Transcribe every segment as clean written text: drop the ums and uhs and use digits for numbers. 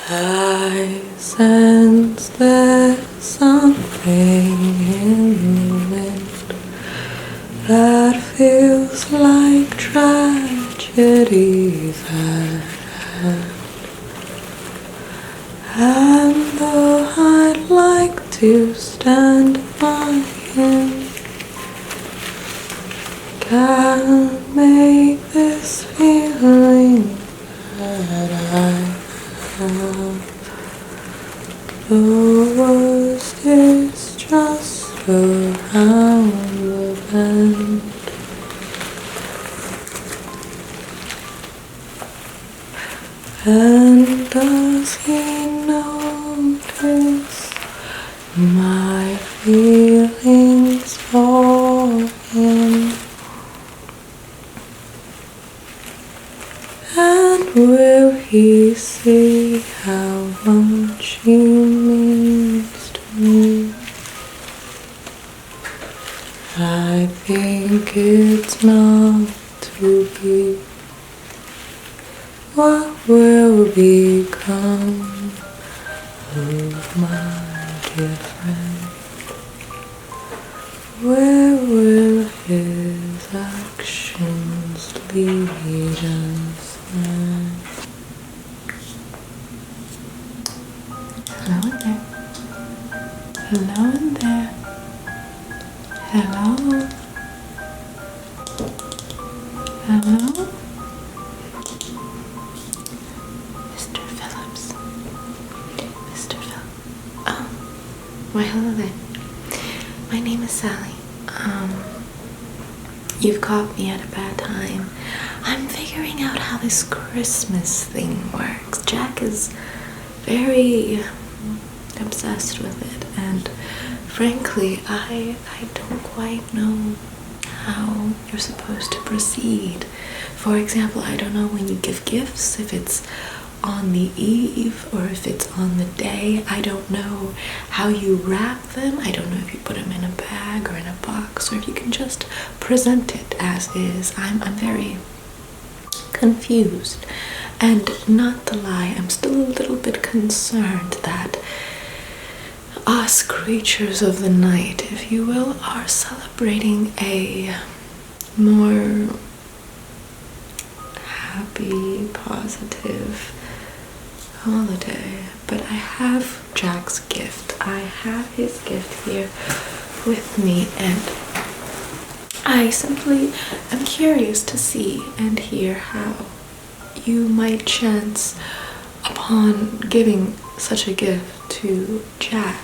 I sense there's something in the wind that feels like tragedy that and though I'd like to stand by him, can't make this feeling that I have. The worst is just around the bend. And does he notice my feelings for him? And will he see how much he means to me? I think it's not to be. What will become of my dear friend? Where will his actions lead us then? Hello in there. Hello in there. Hello. Hello. Mr. Phillips. Mr. Phillips. Oh. Why, hello there. My name is Sally. You've caught me at a bad time. I'm figuring out how this Christmas thing works. Jack is very obsessed with it, and frankly, I don't quite know how you're supposed to proceed. For example, I don't know when you give gifts, if it's on the eve or if it's on the day. I don't know how you wrap them. I don't know if you put them in a bag or in a box, or if you can just present it as is. I'm very confused, and not to lie, I'm still a little bit concerned that us creatures of the night, if you will, are celebrating a more happy, positive holiday. But I have Jack's gift. I have his gift here with me, and I simply am curious to see and hear how you might chance upon giving such a gift to Jack.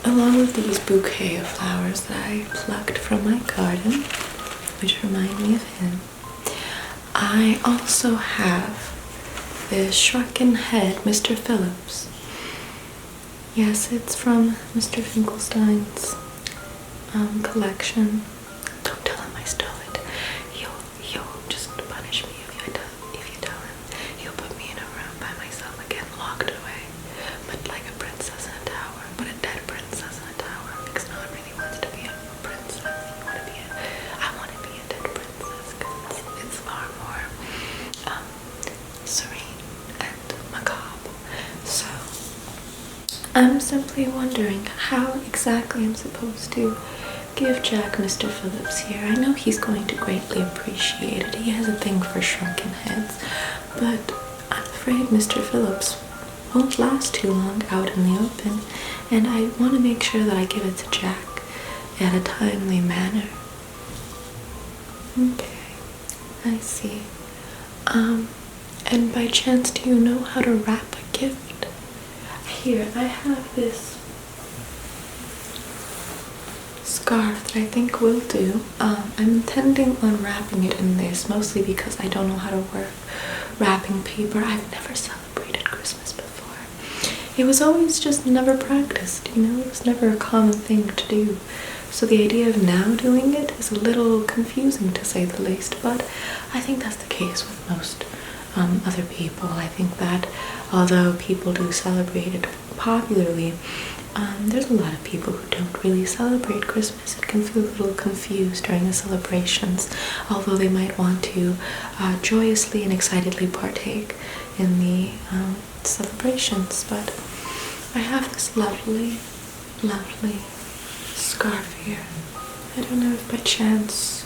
Along with these bouquet of flowers that I plucked from my garden, which remind me of him, I also have this shrunken head, Mr. Phillips. Yes, it's from Mr. Finkelstein's collection. Don't tell him I stole it. He'll just punish me if you tell him. He'll put me in a room by myself again, locked away, but like a princess in a tower, but a dead princess in a tower, because no one really wants to be a princess. I want to be a dead princess, because it's far more serene and macabre. So I'm simply wondering how exactly I'm supposed to give Jack Mr. Phillips here. I know he's going to greatly appreciate it. He has a thing for shrunken heads, but I'm afraid Mr. Phillips won't last too long out in the open, and I want to make sure that I give it to Jack at a timely manner. Okay, I see. And by chance, do you know how to wrap a gift? Here, I have this scarf that I think will do. I'm intending on wrapping it in this, mostly because I don't know how to work wrapping paper. I've never celebrated Christmas before. It was always just never practiced, you know? It was never a common thing to do. So the idea of now doing it is a little confusing, to say the least, but I think that's the case with most other people. I think that although people do celebrate it popularly, there's a lot of people who don't really celebrate Christmas and can feel a little confused during the celebrations, although they might want to joyously and excitedly partake in the celebrations. But I have this lovely, lovely scarf here. I don't know if by chance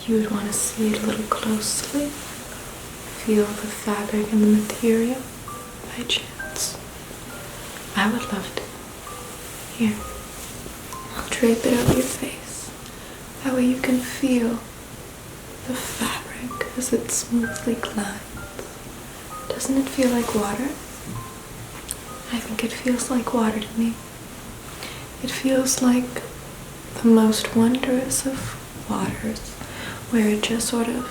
you would want to see it a little closely. Feel the fabric and the material by chance. I would love to. Here, I'll drape it over your face. That way you can feel the fabric as it smoothly glides. Doesn't it feel like water? I think it feels like water to me. It feels like the most wondrous of waters, where it just sort of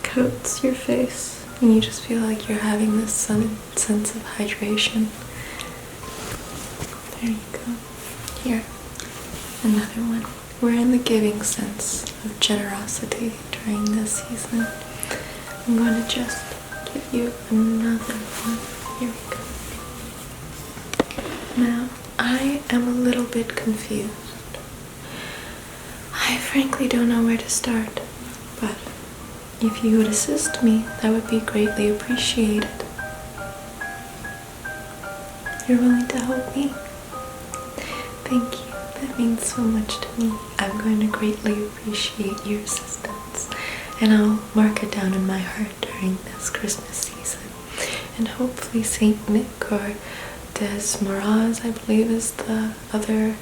coats your face and you just feel like you're having this sense of hydration. There you go. Here, another one. We're in the giving sense of generosity during this season. I'm going to just give you another one. Here we go. Now, I am a little bit confused. I frankly don't know where to start, but if you would assist me, that would be greatly appreciated. You're willing to help me? Thank you. That means so much to me. I'm going to greatly appreciate your assistance, and I'll mark it down in my heart during this Christmas season. And hopefully Saint Nick or Des Moraz, I believe is the other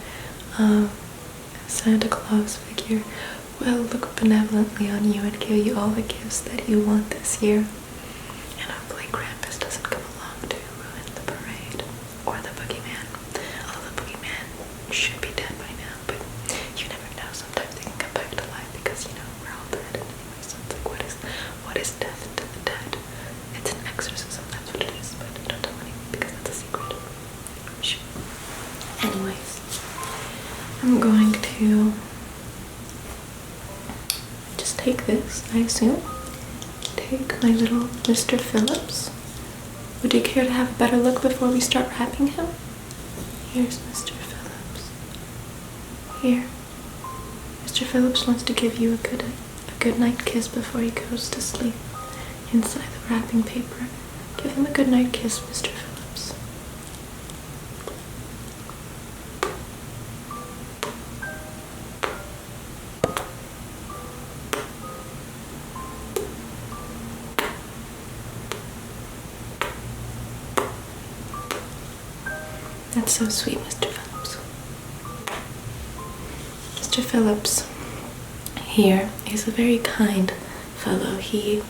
Santa Claus figure, will look benevolently on you and give you all the gifts that you want this year. And hopefully Krampus doesn't come along to ruin the parade or the boogeyman. Although the boogeyman should be dead by now, but you never know. Sometimes they can come back to life because, we're all dead anyway. So it's like, what is death to the dead? It's an exorcism, that's what it is. But don't tell anyone because that's a secret. Shh. Anyways, I'm going to just take this, I assume. Take my little Mr. Phillips. Would you care to have a better look before we start wrapping him? Here's Mr. Phillips. Here. Mr. Phillips wants to give you a good night kiss before he goes to sleep. Inside the wrapping paper. Give him a good night kiss, Mr. Phillips. That's so sweet, Mr. Phillips. Mr. Phillips here is a very kind fellow. He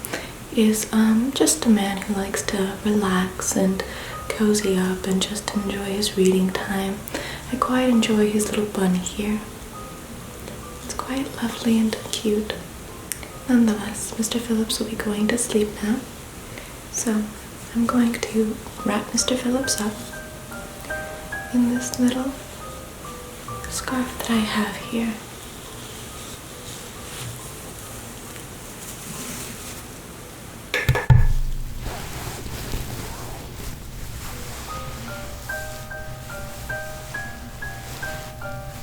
is just a man who likes to relax and cozy up and just enjoy his reading time. I quite enjoy his little bunny here. It's quite lovely and cute. Nonetheless, Mr. Phillips will be going to sleep now. So I'm going to wrap Mr. Phillips up in this little scarf that I have here.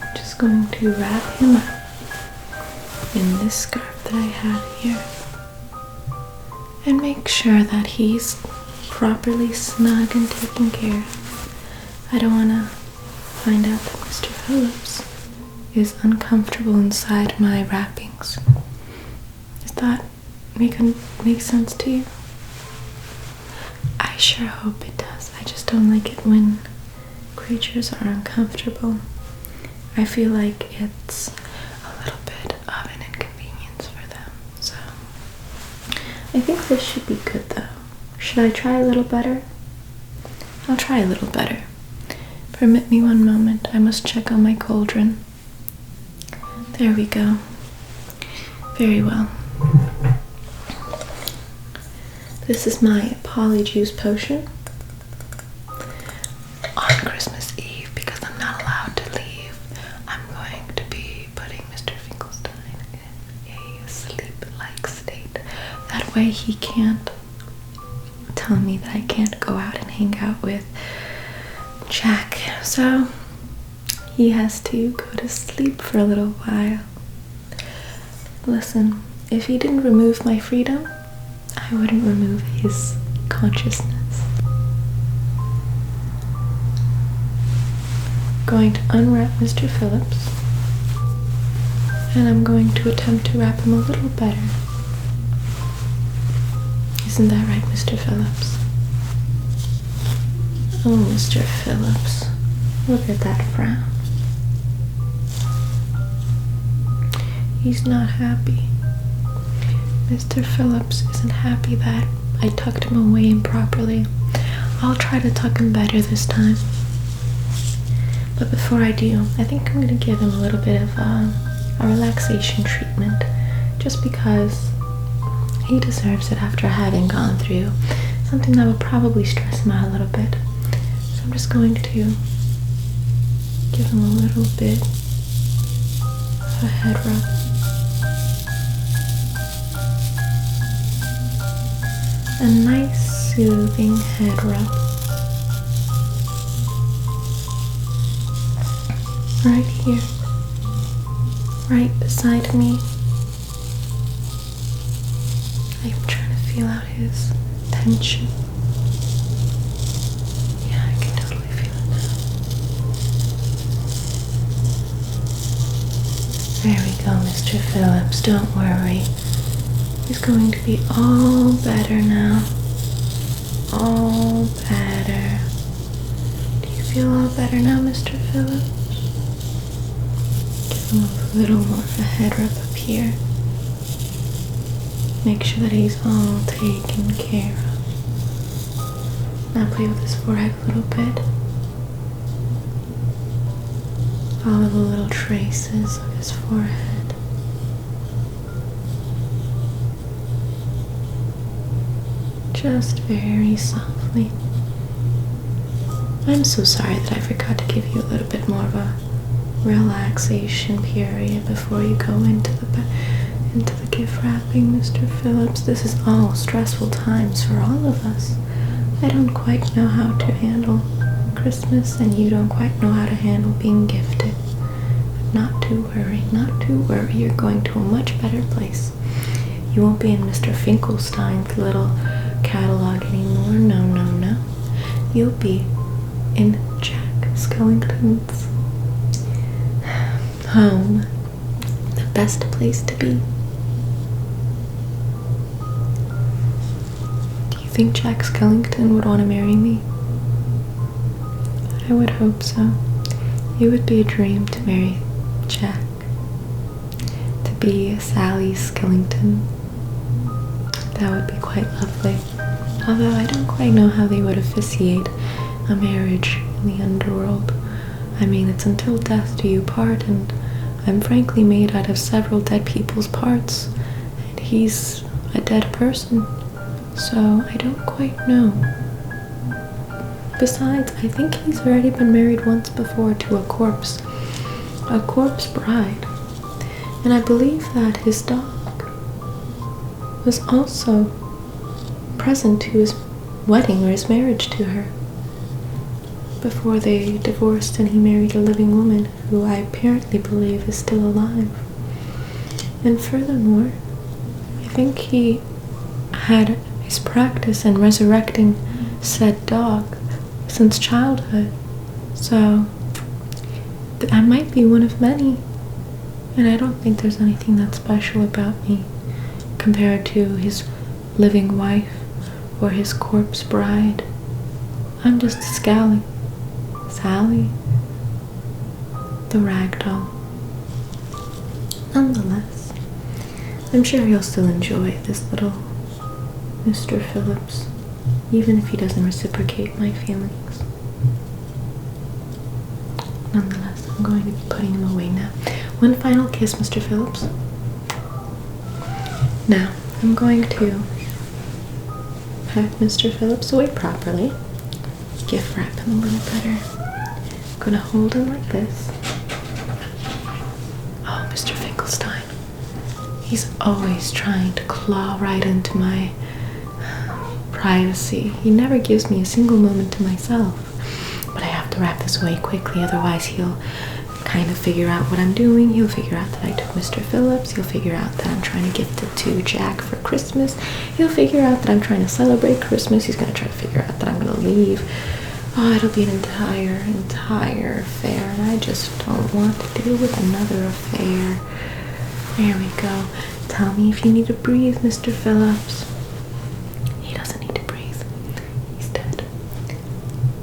I'm just going to wrap him up in this scarf that I have here and make sure that he's properly snug and taken care of. I don't want to find out that Mr. Phillips is uncomfortable inside my wrappings. Does that make sense to you? I sure hope it does. I just don't like it when creatures are uncomfortable. I feel like it's a little bit of an inconvenience for them. So I think this should be good though. Should I try a little better? I'll try a little better. Permit me one moment. I must check on my cauldron. There we go. Very well. This is my polyjuice potion. On Christmas Eve, because I'm not allowed to leave, I'm going to be putting Mr. Finkelstein in a sleep-like state. That way he can't telling me that I can't go out and hang out with Jack, so he has to go to sleep for a little while. Listen, if he didn't remove my freedom, I wouldn't remove his consciousness. I'm going to unwrap Mr. Phillips, and I'm going to attempt to wrap him a little better. Isn't that right, Mr. Phillips? Oh, Mr. Phillips, look at that frown. He's not happy. Mr. Phillips isn't happy that I tucked him away improperly. I'll try to tuck him better this time. But before I do, I think I'm going to give him a little bit of a relaxation treatment, just because he deserves it after having gone through something that would probably stress him out a little bit. So I'm just going to give him a little bit of a head rub. A nice soothing head rub. Right here. Right beside me. I'm trying to feel out his tension. Yeah, I can totally feel it now. There we go, Mr. Phillips. Don't worry. He's going to be all better now. All better. Do you feel all better now, Mr. Phillips? Give him a little more of a head rub up here. Make sure that he's all taken care of. Now play with his forehead a little bit. Follow the little traces of his forehead. Just very softly. I'm so sorry that I forgot to give you a little bit more of a relaxation period before you go into the gift wrapping, Mr. Phillips. This is all stressful times for all of us. I don't quite know how to handle Christmas, and you don't quite know how to handle being gifted. But not to worry, not to worry. You're going to a much better place. You won't be in Mr. Finkelstein's little catalog anymore. No, no, no. You'll be in Jack Skellington's home. The best place to be. Do you think Jack Skellington would want to marry me? I would hope so. It would be a dream to marry Jack. To be Sally Skellington. That would be quite lovely. Although I don't quite know how they would officiate a marriage in the underworld. I mean, it's until death do you part, and I'm frankly made out of several dead people's parts, and he's a dead person, so I don't quite know. Besides, I think he's already been married once before to a corpse bride, and I believe that his dog was also present to his wedding or his marriage to her before they divorced, and he married a living woman who I apparently believe is still alive. And furthermore, I think he had his practice in resurrecting said dog since childhood, so I might be one of many, and I don't think there's anything that special about me compared to his living wife or his corpse bride. I'm just Sally, the rag doll. Nonetheless, I'm sure he'll still enjoy this little Mr. Phillips, even if he doesn't reciprocate my feelings. Nonetheless, I'm going to be putting him away now. One final kiss, Mr. Phillips. Now, I'm going to pack Mr. Phillips away properly. Gift wrap him a little better. I'm going to hold him like this. Oh, Mr. Finkelstein. He's always trying to claw right into my privacy. He never gives me a single moment to myself. But I have to wrap this away quickly, otherwise he'll kind of figure out what I'm doing. He'll figure out that I took Mr. Phillips. He'll figure out that I'm trying to gift it to Jack for Christmas. He'll figure out that I'm trying to celebrate Christmas. He's going to try to figure out that I'm going to leave. Oh, it'll be an entire affair, and I just don't want to deal with another affair. There we go. Tell me if you need to breathe, Mr. Phillips. He doesn't need to breathe. He's dead.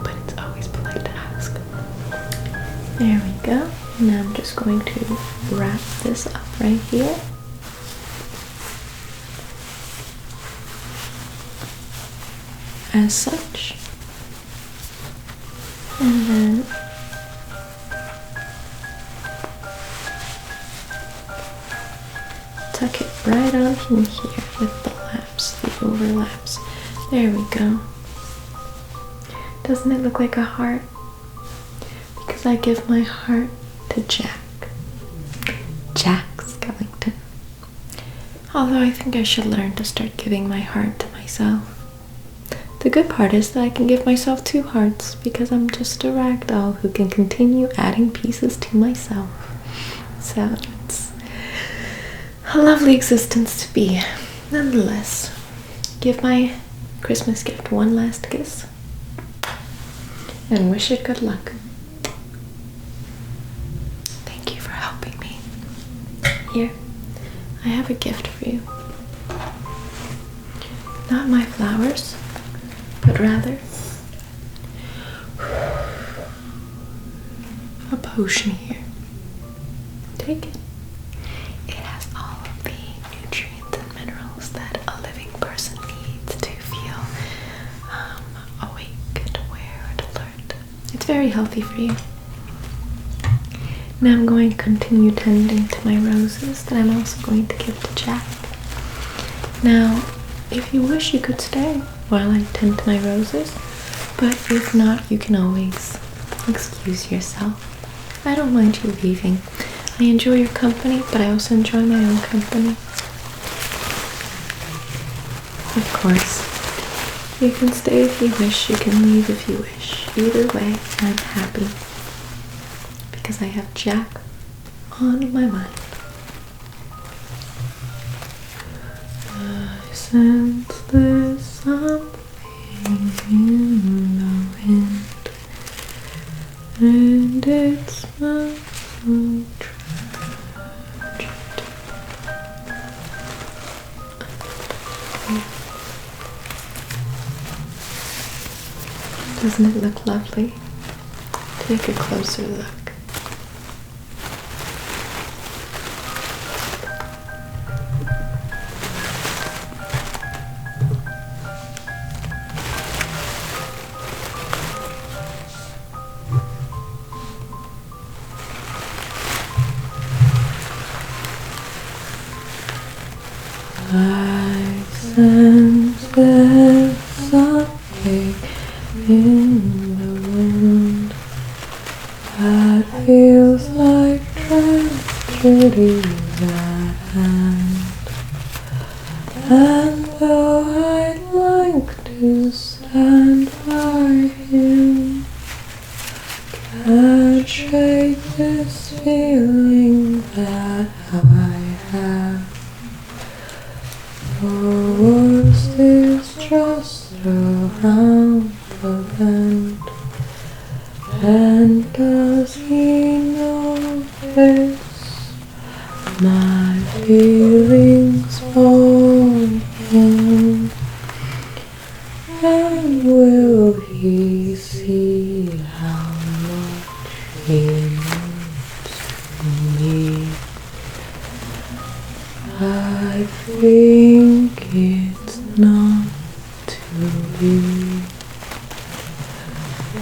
But it's always polite to ask. There we go. Now I'm just going to wrap this up right here. As such. And then tuck it right on in here with the laps, the overlaps. There we go. Doesn't it look like a heart? Because I give my heart to Jack. Jack Skellington. Although I think I should learn to start giving my heart to myself. The good part is that I can give myself 2 hearts because I'm just a ragdoll who can continue adding pieces to myself. So it's a lovely existence to be. Nonetheless, give my Christmas gift one last kiss and wish it good luck. Thank you for helping me. Here, I have a gift for you. Not my flowers, but rather a potion here. Take it. It has all of the nutrients and minerals that a living person needs to feel awake and aware and alert. It's very healthy for you. Now I'm going to continue tending to my roses that I'm also going to give to Jack. Now, if you wish, you could stay while I tend to my roses, but if not, you can always excuse yourself. I don't mind you leaving. I enjoy your company, but I also enjoy my own company. Of course, you can stay if you wish, you can leave if you wish. Either way, I'm happy because I have Jack on my mind. I sense there's something in the wind, and it smells so tragic. Doesn't it look lovely? Take a closer look. I sense there's something in the wind that feels like tragedy at hand. And though I'd like to stand by him, can't shake this feeling that I have. The worst is just around the bend, and does he notice my feelings for him? And will he see how much he needs me? I think it's not to be.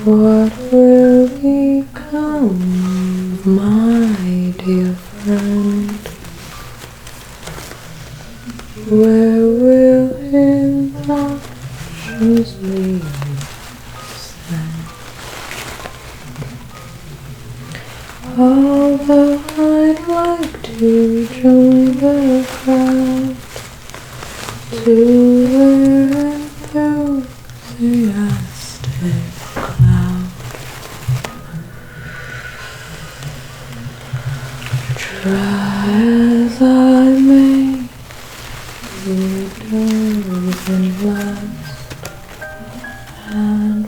What will become of my dear friend? Where will his actions lead us then? Although I'd like to join the crowd to wear and through enthusiastic cloud. Try as I may, it doesn't last, and